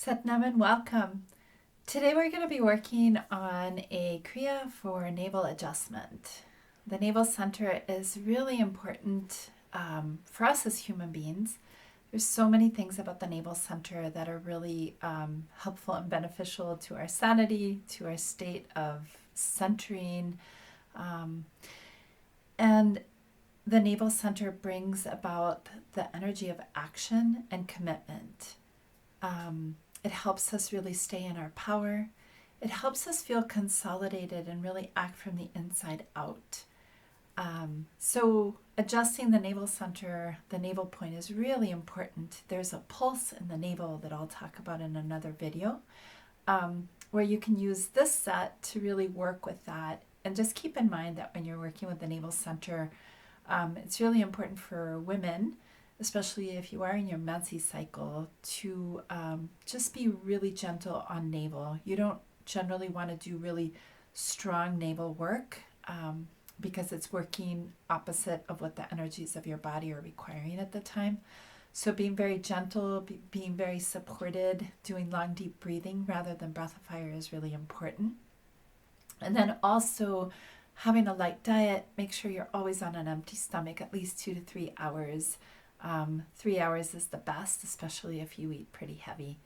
Satnam and welcome. Today we're going to be working on a Kriya for navel adjustment. The navel center is really important for us as human beings. There's so many things about the navel center that are really helpful and beneficial to our sanity, to our state of centering. And the navel center brings about the energy of action and commitment. It helps us really stay in our power. It helps us feel consolidated and really act from the inside out. So adjusting the navel center, the navel point is really important. There's a pulse in the navel that I'll talk about in another video, where you can use this set to really work with that. And just keep in mind that when you're working with the navel center, it's really important for women, especially if you are in your menses cycle, to just be really gentle on navel. You don't generally want to do really strong navel work because it's working opposite of what the energies of your body are requiring at the time. So being very gentle, being very supported, doing long, deep breathing rather than breath of fire is really important. And then also having a light diet. Make sure you're always on an empty stomach, at least 2 to 3 hours. 3 hours is the best, especially if you eat pretty heavy.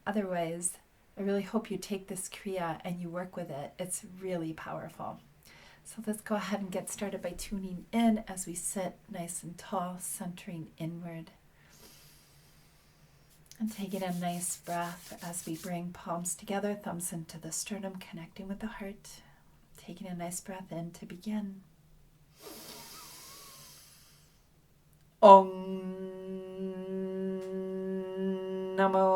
Otherwise, I really hope you take this Kriya and you work with it. It's really powerful. So let's go ahead and get started by tuning in as we sit nice and tall, centering inward. And taking a nice breath as we bring palms together, thumbs into the sternum, connecting with the heart. Taking a nice breath in to begin. Om Namo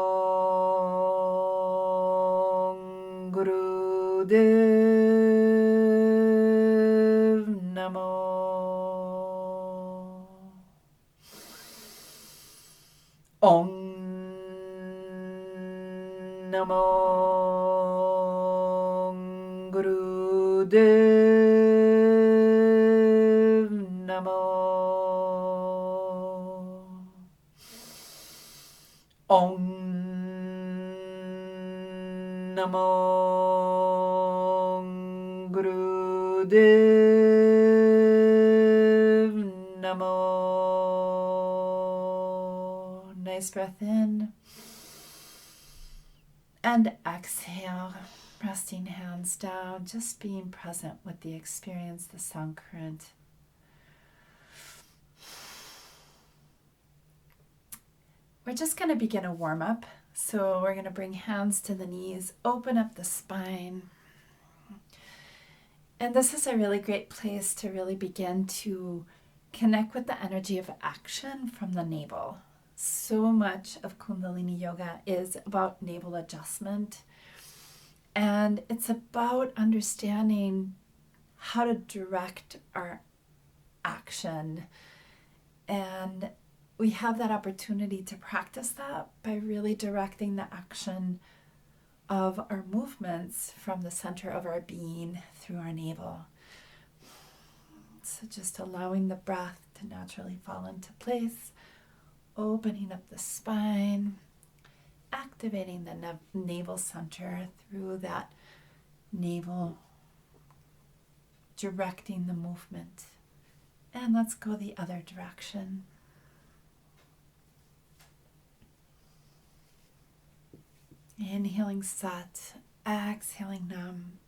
Gurudev Namo. Om Namo Gurudev Namo. Om Namo Gurudev Namo. Nice breath in. And exhale, resting hands down, just being present with the experience, the sound current. We're just going to begin a warm-up. So we're going to bring hands to the knees, open up the spine. And this is a really great place to really begin to connect with the energy of action from the navel. So much of Kundalini Yoga is about navel adjustment. And it's about understanding how to direct our action. And we have that opportunity to practice that by really directing the action of our movements from the center of our being through our navel. So just allowing the breath to naturally fall into place, opening up the spine, activating the navel center through that navel, directing the movement. And let's go the other direction. Inhaling Sat, exhaling Nam.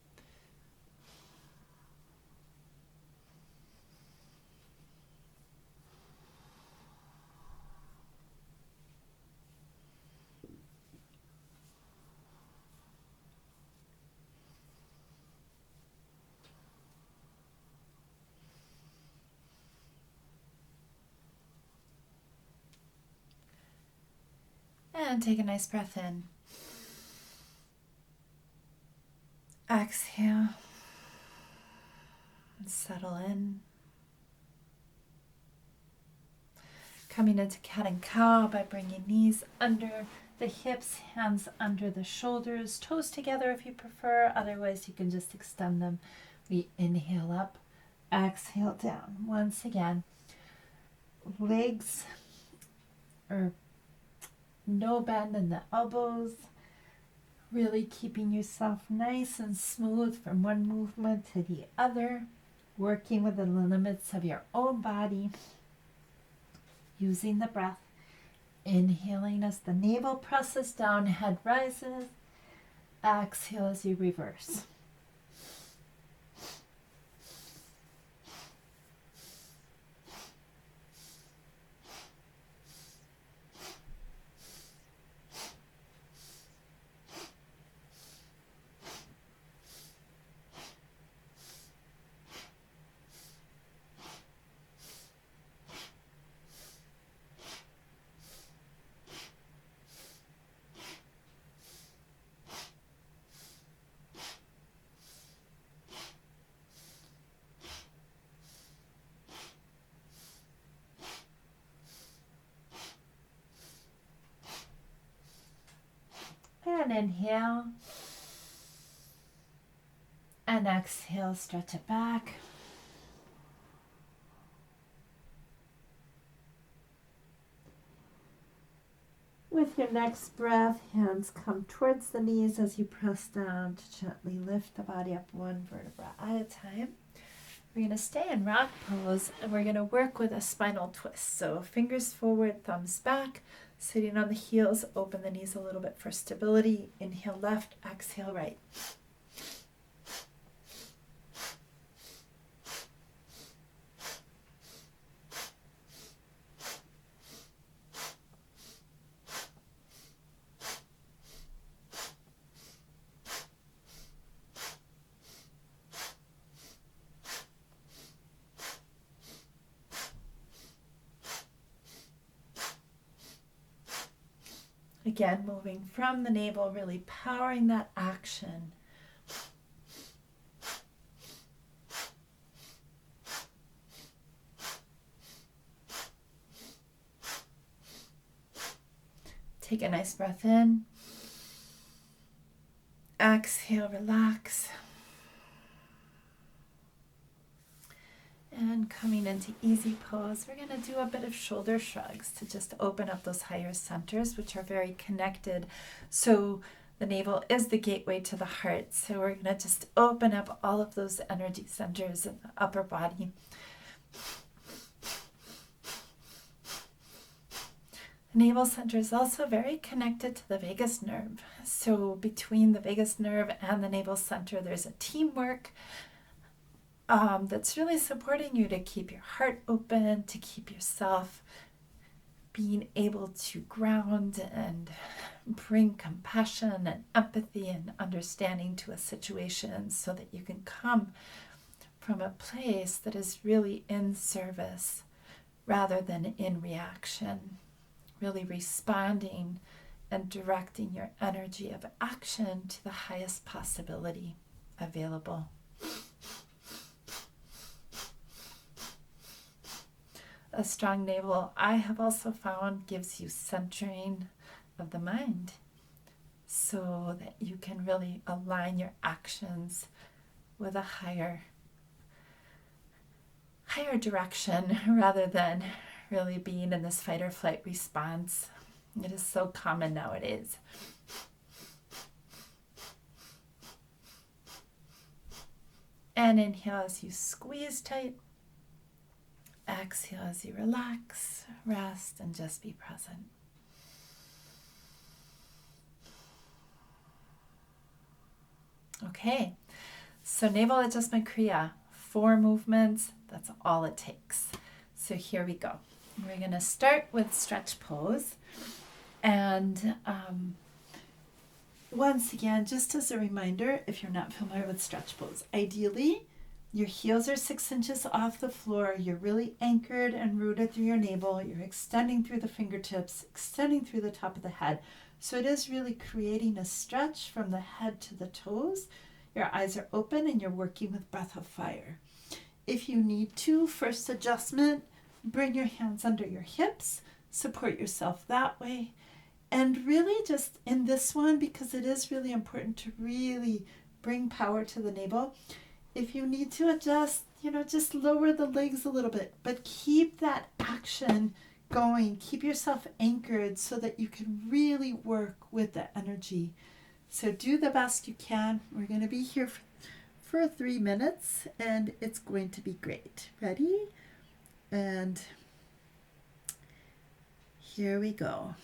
And take a nice breath in. Exhale and settle in. Coming into cat and cow by bringing knees under the hips, hands under the shoulders, toes together if you prefer. Otherwise, you can just extend them. We inhale up, exhale down. Once again, legs or No bend in the elbows. Really keeping yourself nice and smooth from one movement to the other. Working within the limits of your own body. Using the breath. Inhaling as the navel presses down, head rises. Exhale as you reverse. And inhale. And exhale, stretch it back. With your next breath, hands come towards the knees as you press down to gently lift the body up one vertebra at a time. We're going to stay in rock pose and we're going to work with a spinal twist. So fingers forward, thumbs back, sitting on the heels, open the knees a little bit for stability. Inhale left, exhale right. Again, moving from the navel, really powering that action. Take a nice breath in. Exhale, relax. And coming into easy pose, we're going to do a bit of shoulder shrugs to just open up those higher centers, which are very connected. So the navel is the gateway to the heart. So we're going to just open up all of those energy centers in the upper body. The navel center is also very connected to the vagus nerve. So between the vagus nerve and the navel center, there's a teamwork that's really supporting you to keep your heart open, to keep yourself being able to ground and bring compassion and empathy and understanding to a situation so that you can come from a place that is really in service rather than in reaction, really responding and directing your energy of action to the highest possibility available. A strong navel, I have also found, gives you centering of the mind so that you can really align your actions with a higher direction rather than really being in this fight or flight response. It is so common nowadays. And inhale as you squeeze tight. Exhale as you relax, rest, and just be present. Okay, so navel adjustment Kriya, 4 movements, that's all it takes. So here we go. We're going to start with stretch pose. And once again, just as a reminder, if you're not familiar with stretch pose, ideally, your heels are 6 inches off the floor. You're really anchored and rooted through your navel. You're extending through the fingertips, extending through the top of the head. So it is really creating a stretch from the head to the toes. Your eyes are open and you're working with breath of fire. If you need to, first adjustment, bring your hands under your hips, support yourself that way. And really just in this one, because it is really important to really bring power to the navel, if you need to adjust, just lower the legs a little bit, but keep that action going. Keep yourself anchored so that you can really work with the energy. So do the best you can. We're going to be here for 3 minutes and it's going to be great. Ready? And here we go.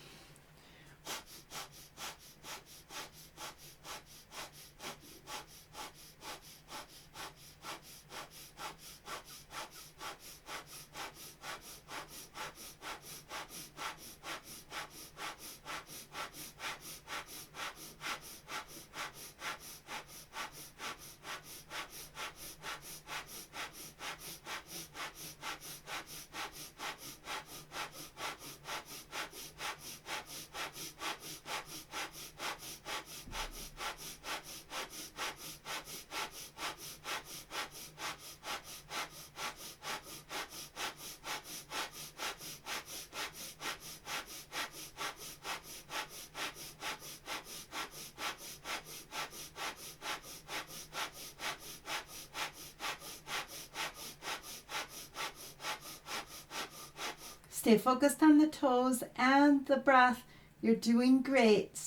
Stay focused on the toes and the breath. You're doing great.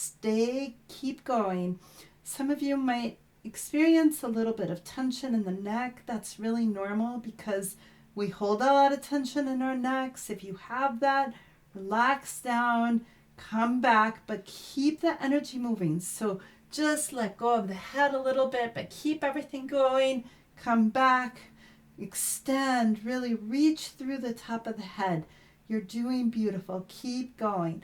Keep going. Some of you might experience a little bit of tension in the neck. That's really normal because we hold a lot of tension in our necks. If you have that, relax down, come back, but keep the energy moving. So just let go of the head a little bit, but keep everything going. Come back, extend, really reach through the top of the head. You're doing beautiful. Keep going.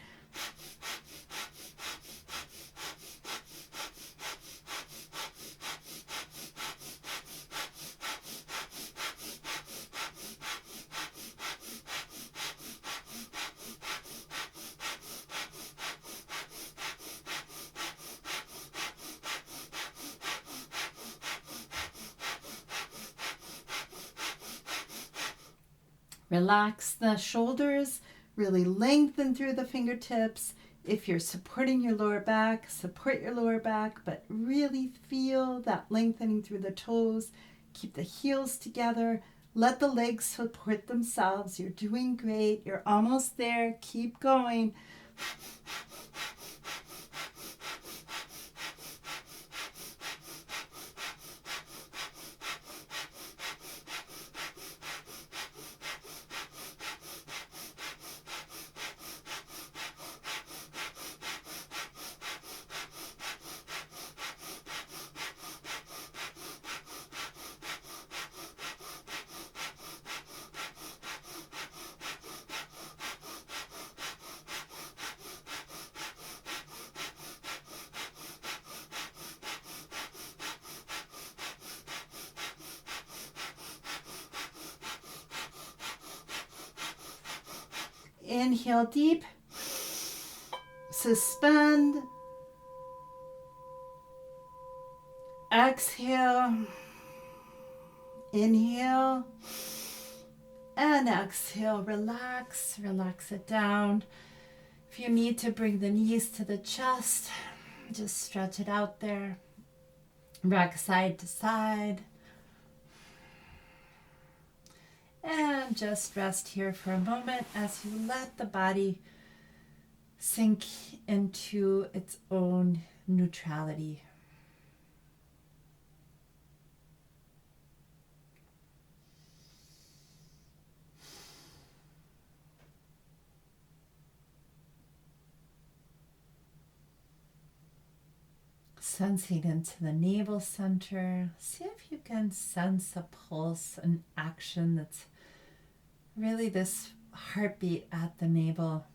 Relax the shoulders, really lengthen through the fingertips. If you're supporting your lower back, support your lower back, but really feel that lengthening through the toes. Keep the heels together. Let the legs support themselves. You're doing great. You're almost there. Keep going. Inhale deep, suspend, exhale, inhale, and exhale. Relax it down. If you need to bring the knees to the chest, just stretch it out there. Rock side to side. And just rest here for a moment as you let the body sink into its own neutrality. Sensing into the navel center. See if you can sense a pulse, an action that's really this heartbeat at the navel.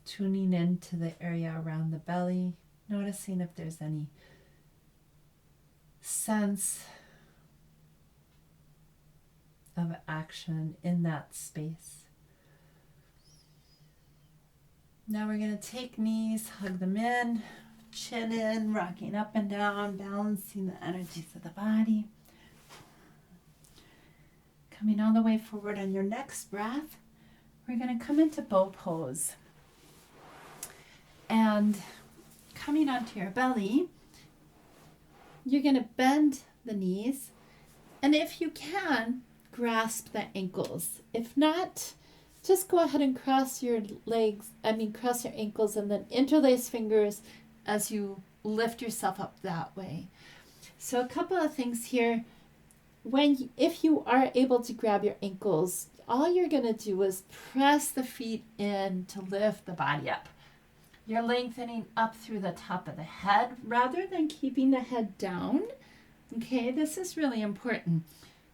Tuning into the area around the belly, noticing if there's any sense of action in that space. Now we're going to take knees, hug them in, chin in, rocking up and down, balancing the energies of the body. Coming all the way forward on your next breath, we're going to come into bow pose. And coming onto your belly, you're going to bend the knees And if you can, grasp the ankles. If not, just go ahead and cross your cross your ankles and then interlace fingers as you lift yourself up that way. So a couple of things here. If you are able to grab your ankles, all you're going to do is press the feet in to lift the body up. You're lengthening up through the top of the head rather than keeping the head down. Okay, this is really important.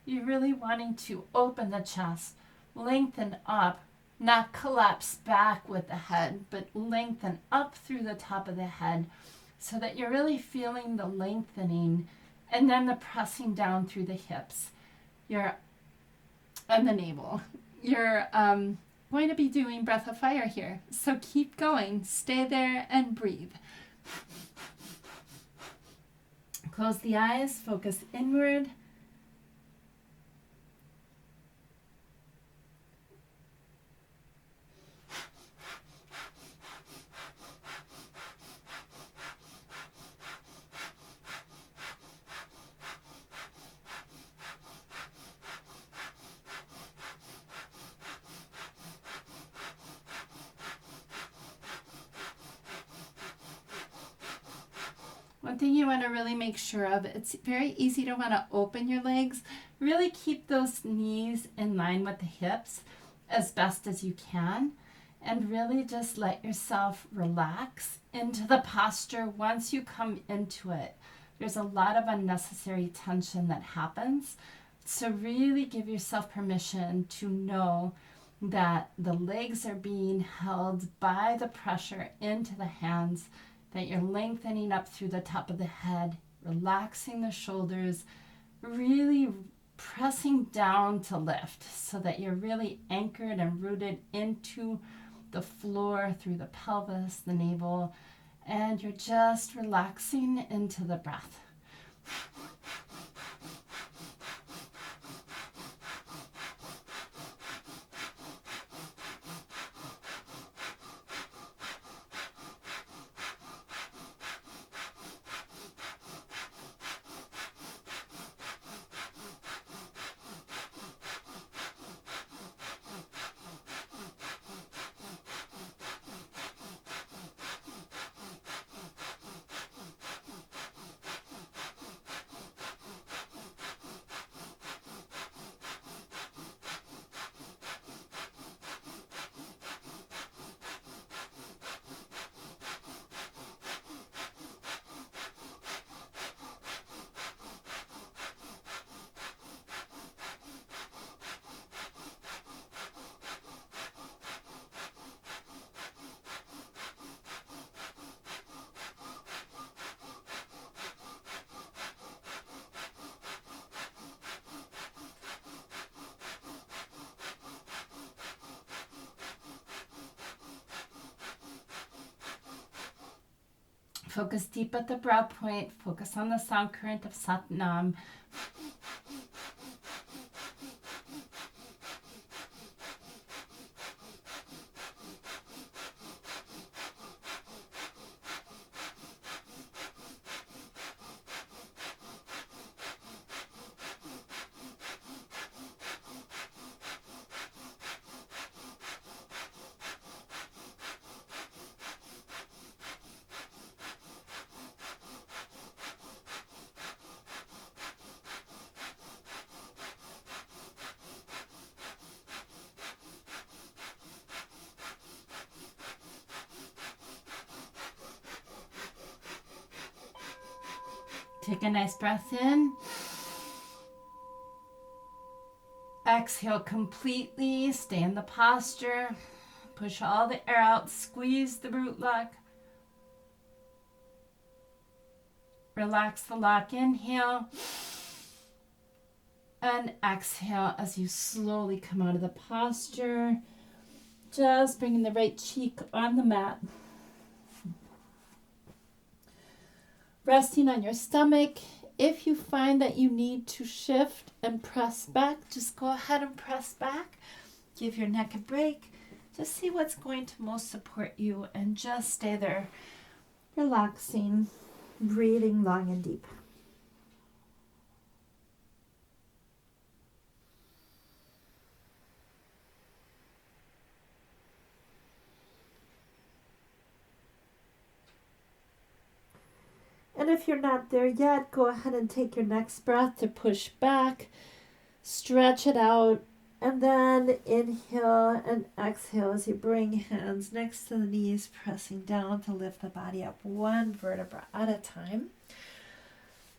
You're really wanting to open the chest, lengthen up, not collapse back with the head, but lengthen up through the top of the head so that you're really feeling the lengthening and then the pressing down through the hips and the navel. You're going to be doing breath of fire here. So keep going. Stay there and breathe. Close the eyes. Focus inward. One thing you want to really make sure of, it's very easy to want to open your legs. Really keep those knees in line with the hips as best as you can. And really just let yourself relax into the posture once you come into it. There's a lot of unnecessary tension that happens. So really give yourself permission to know that the legs are being held by the pressure into the hands, that you're lengthening up through the top of the head, relaxing the shoulders, really pressing down to lift so that you're really anchored and rooted into the floor through the pelvis, the navel, and you're just relaxing into the breath. Focus deep at the brow point. Focus on the sound current of Sat Nam. Take a nice breath in. Exhale completely. Stay in the posture. Push all the air out. Squeeze the root lock. Relax the lock. Inhale. And exhale as you slowly come out of the posture. Just bringing the right cheek on the mat. Resting on your stomach. If you find that you need to shift and press back, just go ahead and press back. Give your neck a break. Just see what's going to most support you and just stay there, relaxing, breathing long and deep. if you're not there yet, go ahead and take your next breath to push back, stretch it out, and then inhale and exhale as you bring hands next to the knees, pressing down to lift the body up one vertebra at a time.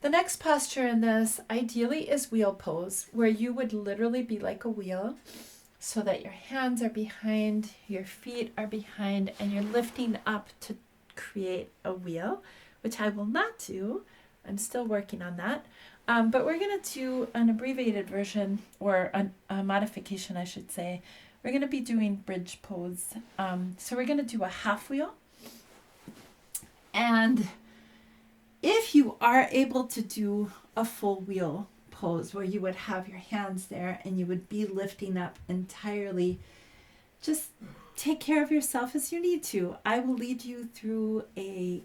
The next posture in this ideally is wheel pose, where you would literally be like a wheel so that your hands are behind, your feet are behind, and you're lifting up to create a wheel, which I will not do. I'm still working on that. But we're going to do an abbreviated version, or a modification, I should say. We're going to be doing bridge pose. So we're going to do a half wheel. And if you are able to do a full wheel pose where you would have your hands there and you would be lifting up entirely, just take care of yourself as you need to. I will lead you through a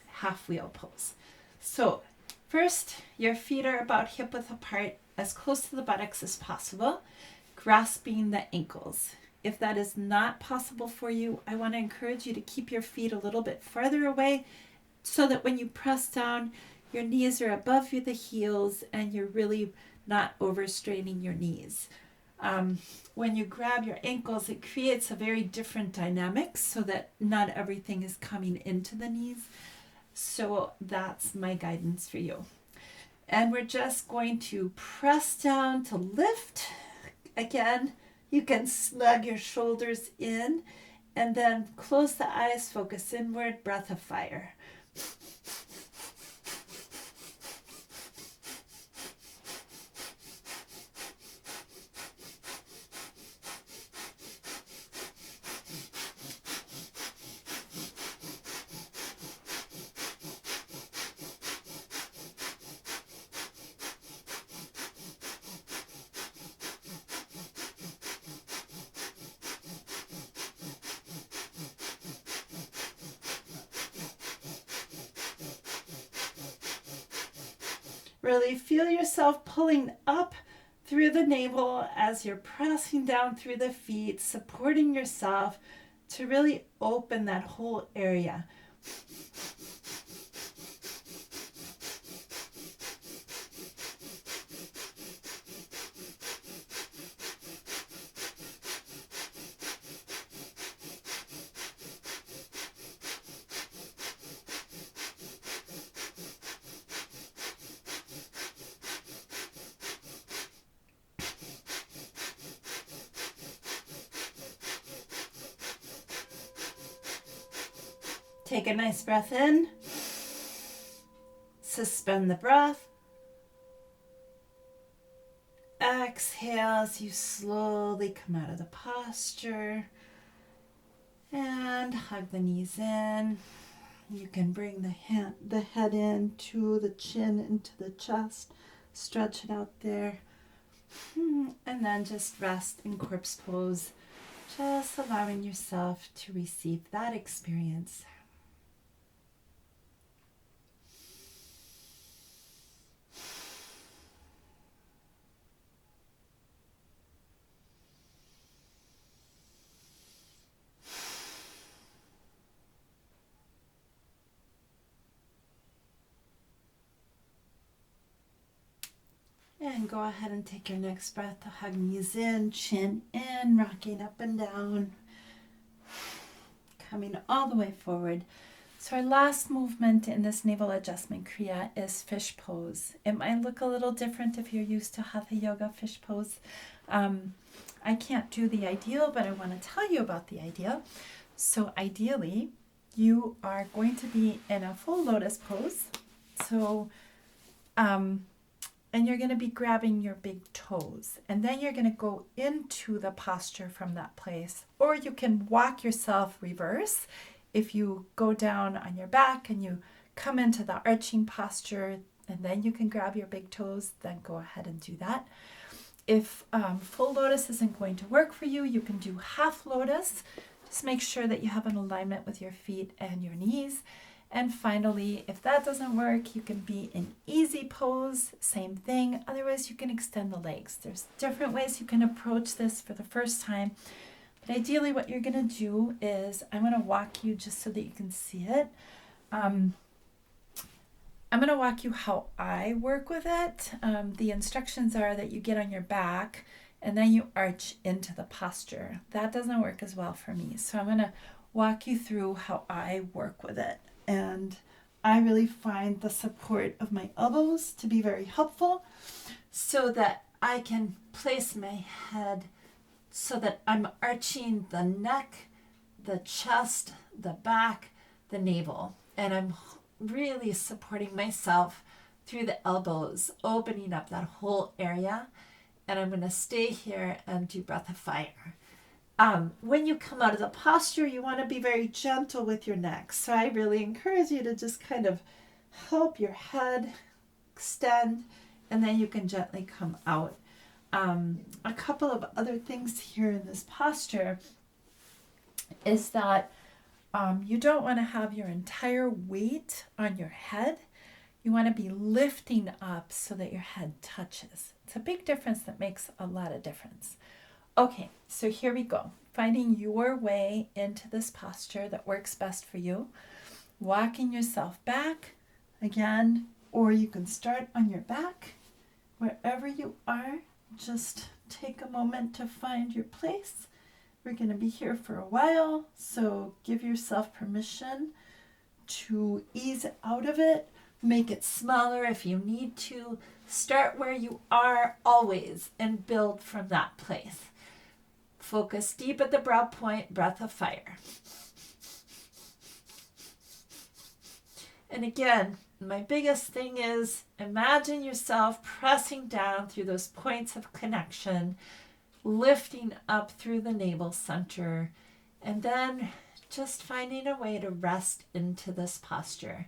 half wheel pose. So first, your feet are about hip width apart, as close to the buttocks as possible, grasping the ankles. If that is not possible for you, I want to encourage you to keep your feet a little bit farther away so that when you press down, your knees are above the heels and you're really not overstraining your knees. When you grab your ankles, it creates a very different dynamic so that not everything is coming into the knees. So that's my guidance for you. And we're just going to press down to lift. Again, you can snug your shoulders in and then close the eyes, focus inward, breath of fire. Really feel yourself pulling up through the navel as you're pressing down through the feet, supporting yourself to really open that whole area. Take a nice breath in. Suspend the breath. Exhale as you slowly come out of the posture. And hug the knees in. You can bring the head in to the chin, into the chest. Stretch it out there. And then just rest in corpse pose. Just allowing yourself to receive that experience. And go ahead and take your next breath to hug knees in, chin in, rocking up and down, coming all the way forward. So our last movement in this navel adjustment Kriya is fish pose. It might look a little different if you're used to Hatha Yoga fish pose. I can't do the ideal, but I want to tell you about the ideal. So ideally, you are going to be in a full lotus pose. So, and you're going to be grabbing your big toes. And then you're going to go into the posture from that place. Or you can walk yourself reverse. If you go down on your back and you come into the arching posture, and then you can grab your big toes, then go ahead and do that. If full lotus isn't going to work for you, you can do half lotus. Just make sure that you have an alignment with your feet and your knees. And finally, if that doesn't work, you can be in easy pose, same thing. Otherwise, you can extend the legs. There's different ways you can approach this for the first time. But ideally, what you're going to do is, I'm going to walk you just so that you can see it. I'm going to walk you how I work with it. The instructions are that you get on your back and then you arch into the posture. That doesn't work as well for me. So I'm going to walk you through how I work with it. And I really find the support of my elbows to be very helpful so that I can place my head so that I'm arching the neck, the chest, the back, the navel. And I'm really supporting myself through the elbows, opening up that whole area. And I'm going to stay here and do breath of fire. When you come out of the posture, you want to be very gentle with your neck. So I really encourage you to just kind of help your head extend, and then you can gently come out. A couple of other things here in this posture is that you don't want to have your entire weight on your head. You want to be lifting up so that your head touches. It's a big difference that makes a lot of difference. Okay, so here we go. Finding your way into this posture that works best for you. Walking yourself back again, or you can start on your back. Wherever you are, just take a moment to find your place. We're going to be here for a while, so give yourself permission to ease out of it. Make it smaller if you need to. Start where you are always and build from that place. Focus deep at the brow point, breath of fire. And again, my biggest thing is imagine yourself pressing down through those points of connection, lifting up through the navel center, and then just finding a way to rest into this posture.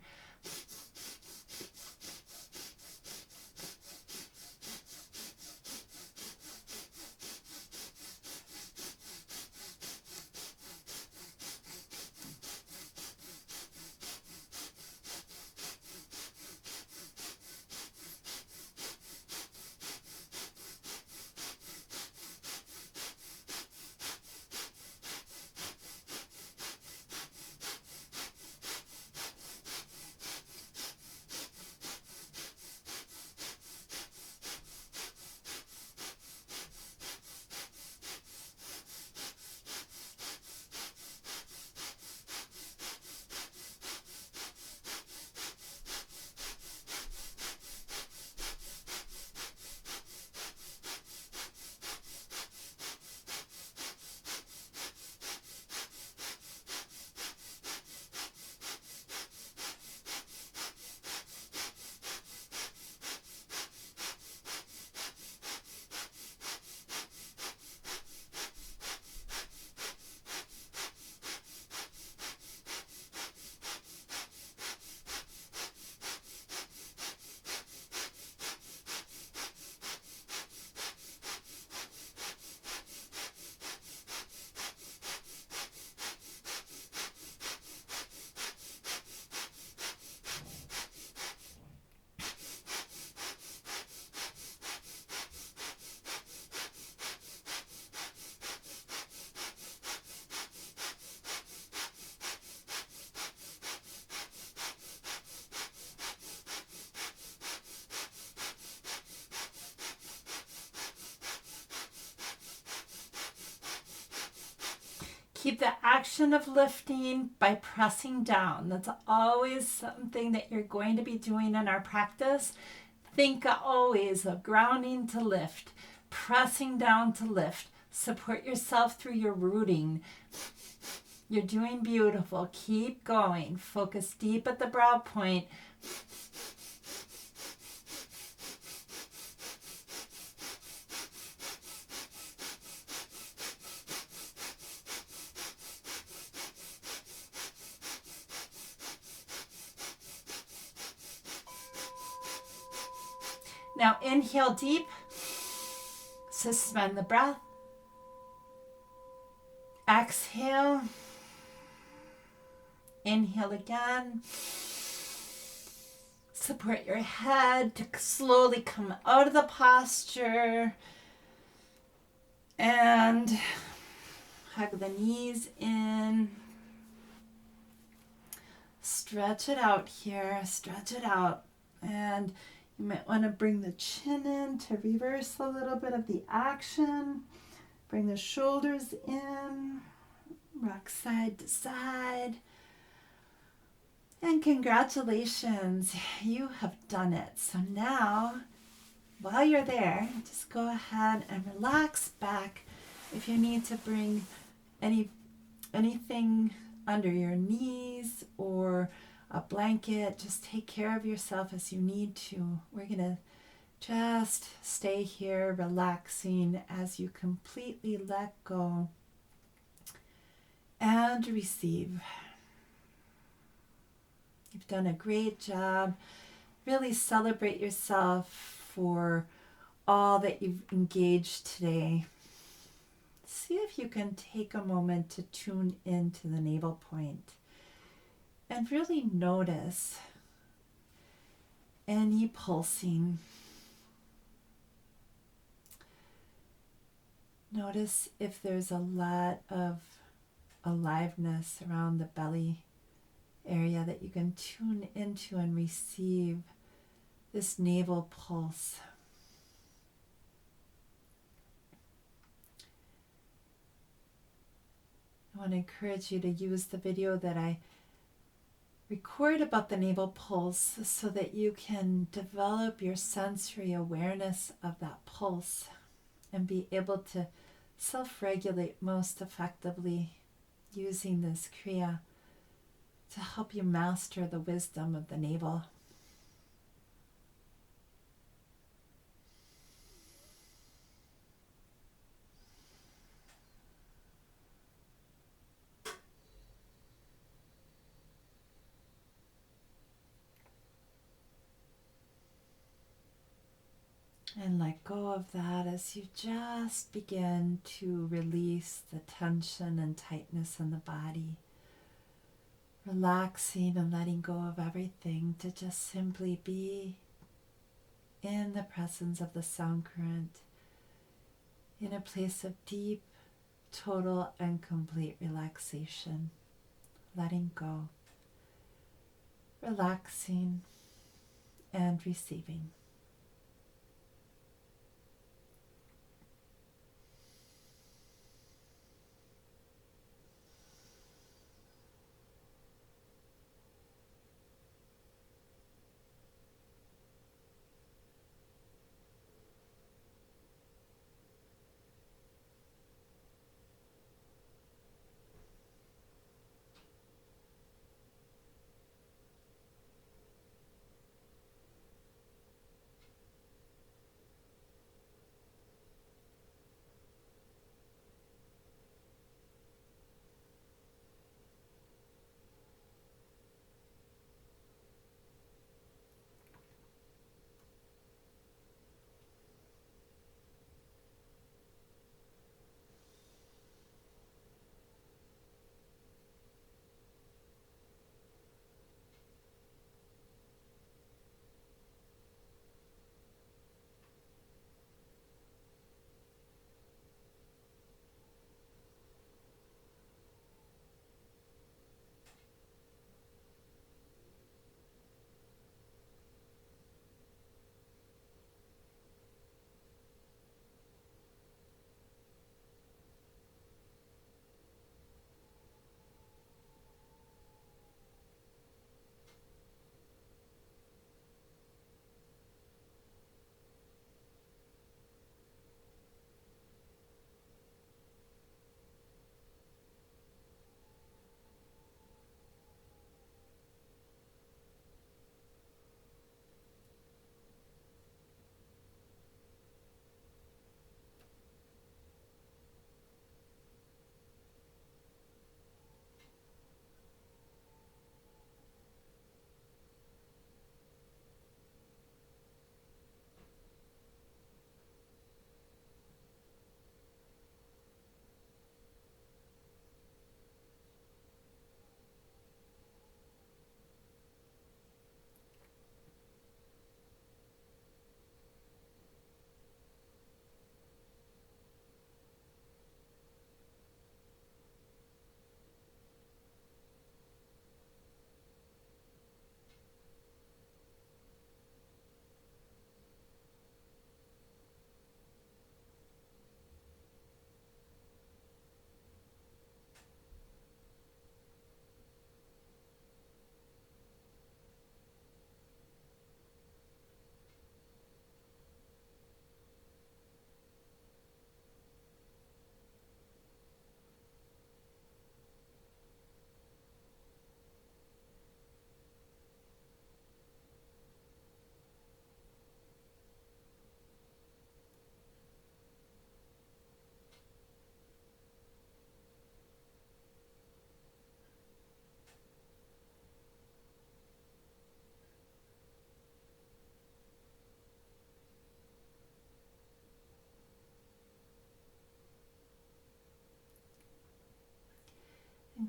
Keep the action of lifting by pressing down. That's always something that you're going to be doing in our practice. Think always of grounding to lift, pressing down to lift. Support yourself through your rooting. You're doing beautiful. Keep going. Focus deep at the brow point. Now inhale deep, suspend the breath. Exhale, inhale again. Support your head to slowly come out of the posture and hug the knees in. Stretch it out here, stretch it out. And you might want to bring the chin in to reverse a little bit of the action. Bring the shoulders in, rock side to side. And congratulations, you have done it. So now, while you're there, just go ahead and relax back. If you need to bring anything under your knees or a blanket, just take care of yourself as you need to. We're going to just stay here relaxing as you completely let go and receive. You've done a great job. Really celebrate yourself for all that you've engaged today. See if you can take a moment to tune into the navel point and really notice any pulsing. Notice if there's a lot of aliveness around the belly area that you can tune into and receive this navel pulse. I want to encourage you to use the video that I record about the navel pulse so that you can develop your sensory awareness of that pulse and be able to self-regulate most effectively using this Kriya to help you master the wisdom of the navel. And let go of that as you just begin to release the tension and tightness in the body. Relaxing and letting go of everything to just simply be in the presence of the sound current, in a place of deep, total, and complete relaxation. Letting go, relaxing, and receiving.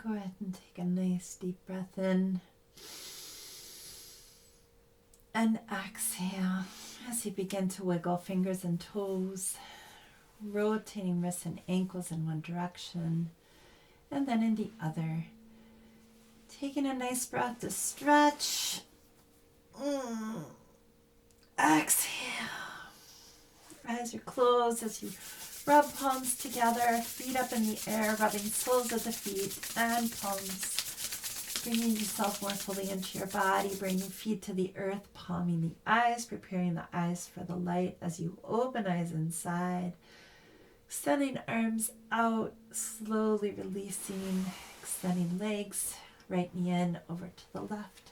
Go ahead and take a nice deep breath in. And exhale as you begin to wiggle fingers and toes, rotating wrists and ankles in one direction and then in the other. Taking a nice breath to stretch. Exhale. Eyes are closed as you rub palms together, feet up in the air, rubbing soles of the feet and palms. Bringing yourself more fully into your body, bringing feet to the earth, palming the eyes, preparing the eyes for the light as you open eyes inside. Extending arms out, slowly releasing, extending legs, right knee in over to the left.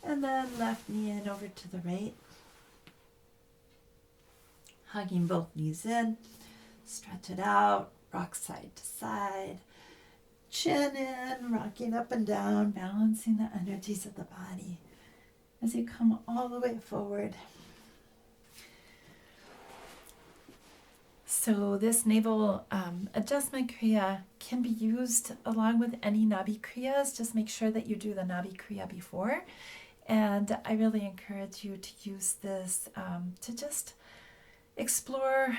And then left knee in over to the right. Hugging both knees in, stretch it out, rock side to side. Chin in, rocking up and down, balancing the energies of the body as you come all the way forward. So this navel adjustment Kriya can be used along with any Nabi Kriyas. Just make sure that you do the Nabi Kriya before. And I really encourage you to use this to just explore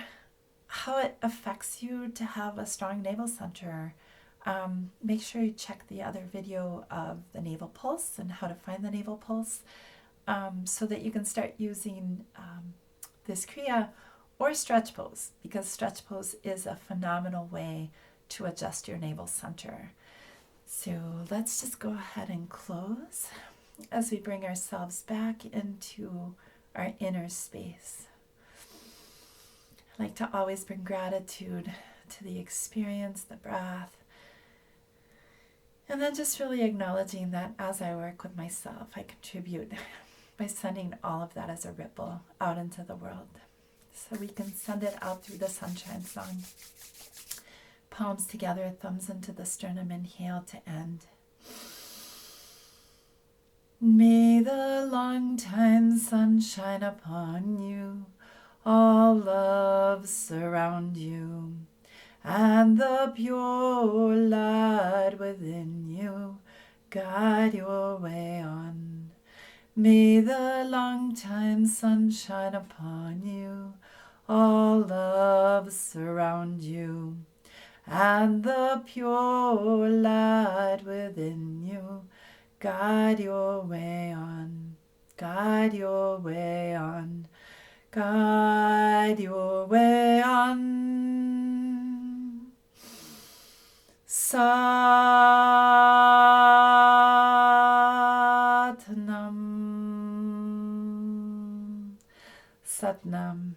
how it affects you to have a strong navel center. Make sure you check the other video of the navel pulse and how to find the navel pulse so that you can start using this Kriya or stretch pose, because stretch pose is a phenomenal way to adjust your navel center. So let's just go ahead and close as we bring ourselves back into our inner space. I like to always bring gratitude to the experience, the breath, and then just really acknowledging that as I work with myself, I contribute by sending all of that as a ripple out into the world. So we can send it out through the sunshine song. Palms together, thumbs into the sternum, inhale to end. May the long time sun shine upon you, all love surround you, and the pure light within you guide your way on. May the long time sun shine upon you, all love surround you, and the pure light within you guide your way on, guide your way on, guide your way on. Satnam, Satnam.